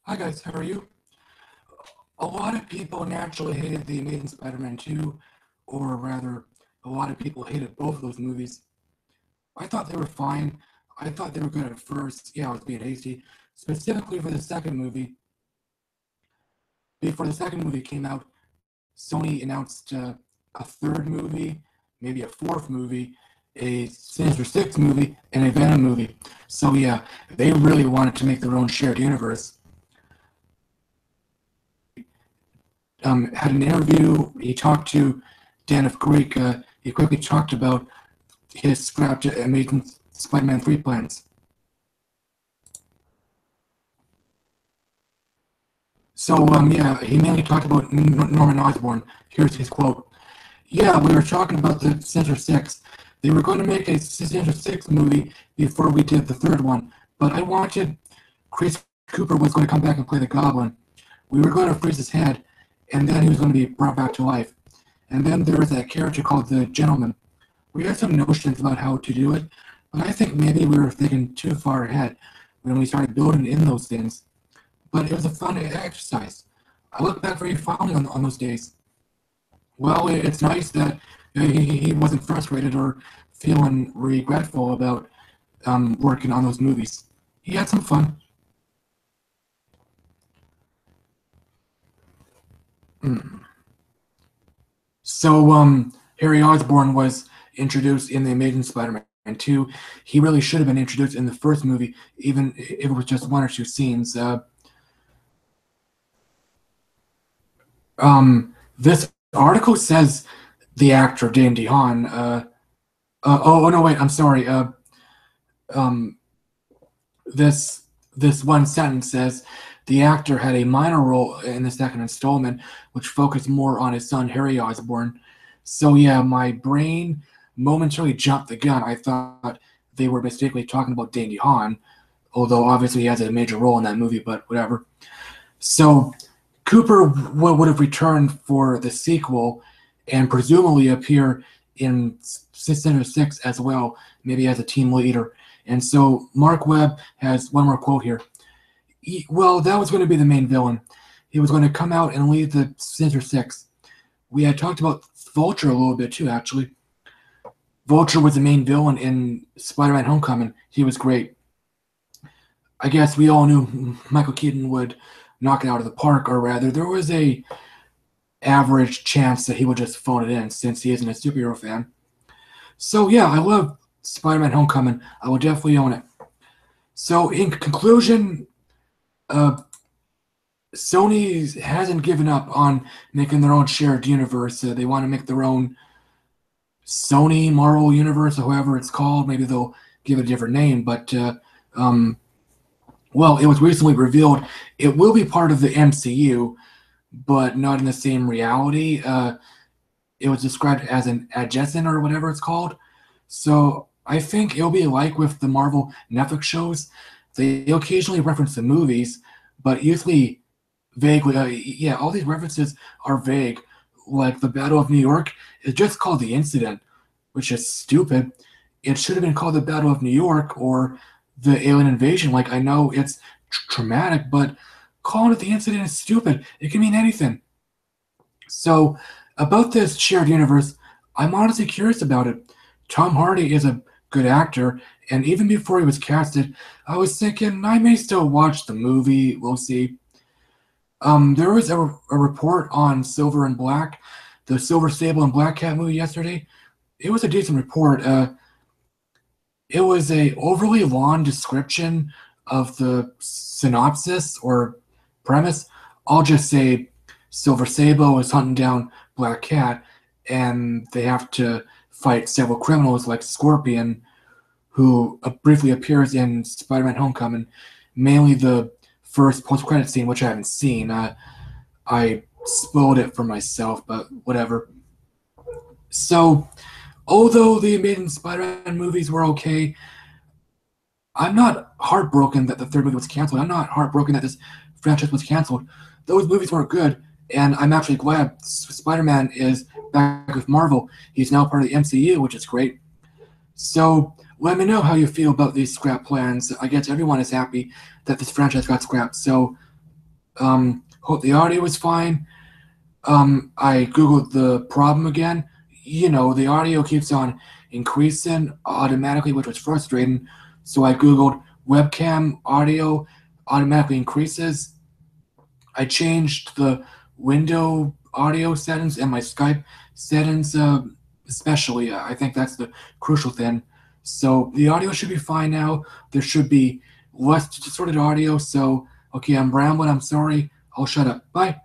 Hi guys, how are you? A lot of people naturally hated The Amazing Spider-Man 2, or rather, a lot of people hated both of those movies. I thought they were fine. I thought they were good at first. Yeah, I was being hasty. Specifically for the second movie. Before the second movie came out, Sony announced a third movie, maybe a fourth movie, a Sinister Six movie, and a Venom movie. So yeah, they really wanted to make their own shared universe. Had an interview. He talked to Dan of Greek. He quickly talked about his scrapped Amazing Spider-Man 3 plans. So, yeah, he mainly talked about Norman Osborn. Here's his quote. Yeah, we were talking about the Sinister Six. They were going to make a Sinister Six movie before we did the third one, but I wanted Chris Cooper was going to come back and play the Goblin. We were going to freeze his head, and then he was going to be brought back to life. And then there was that character called the Gentleman. We had some notions about how to do it, but I think maybe we were thinking too far ahead when we started building in those things. But it was a fun exercise. I look back very fondly on those days. Well, it's nice that he wasn't frustrated or feeling regretful about working on those movies. He had some fun. So, Harry Osborn was introduced in The Amazing Spider-Man 2. He really should have been introduced in the first movie, even if it was just one or two scenes. This article says the actor Dane DeHaan. Oh no, wait, I'm sorry. Um, this one sentence says the actor had a minor role in the second installment, which focused more on his son Harry Osborn. So yeah, my brain momentarily jumped the gun. I thought they were mistakenly talking about Dane DeHaan, although obviously he has a major role in that movie, but whatever. So Cooper would have returned for the sequel and presumably appear in Sinister Six as well, maybe as a team leader. And so Marc Webb has one more quote here. Well, that was going to be the main villain. He was going to come out and lead the Sinister Six. We had talked about Vulture a little bit too, actually. Vulture was the main villain in Spider-Man: Homecoming. He was great. I guess we all knew Michael Keaton would knock it out of the park, or rather, there was a average chance that he would just phone it in since he isn't a superhero fan. So yeah, I love Spider-Man: Homecoming. I will definitely own it. So in conclusion, uh, Sony hasn't given up on making their own shared universe. They want to make their own Sony Marvel universe, or however it's called. Maybe they'll give it a different name, but um, well, it was recently revealed it will be part of the MCU, but not in the same reality. It was described as an adjacent or whatever it's called. So I think it'll be like with the Marvel Netflix shows. They occasionally reference the movies, but usually vaguely. Yeah, all these references are vague. Like the Battle of New York is just called the incident, which is stupid. It should have been called the Battle of New York or the alien invasion. Like I know it's traumatic, but calling it the incident is stupid. It can mean anything. So, about this shared universe, I'm honestly curious about it. Tom Hardy is a good actor, and even before he was casted, I was thinking I may still watch the movie. We'll see. There was a report on Silver and Black, the Silver Sable and Black Cat movie yesterday. It was a decent report. It was a overly long description of the synopsis or premise. I'll just say Silver Sable is hunting down Black Cat, and they have to fight several criminals like Scorpion, who briefly appears in Spider-Man: Homecoming, mainly the first post-credit scene, which I haven't seen. I spoiled it for myself, but whatever. So, although the Amazing Spider-Man movies were okay, I'm not heartbroken that the third movie was canceled. I'm not heartbroken that this franchise was canceled. Those movies weren't good, and I'm actually glad Spider-Man is back with Marvel. He's now part of the MCU, which is great. So let me know how you feel about these scrap plans. I guess everyone is happy that this franchise got scrapped. So Hope the audio is fine. I googled the problem again. The audio keeps on increasing automatically, which was frustrating. So I googled webcam audio automatically increases. I changed the window audio settings and my Skype settings, especially. I think that's the crucial thing. So the audio should be fine now. There should be less distorted audio. So, okay, I'm rambling. I'm sorry. I'll shut up. Bye.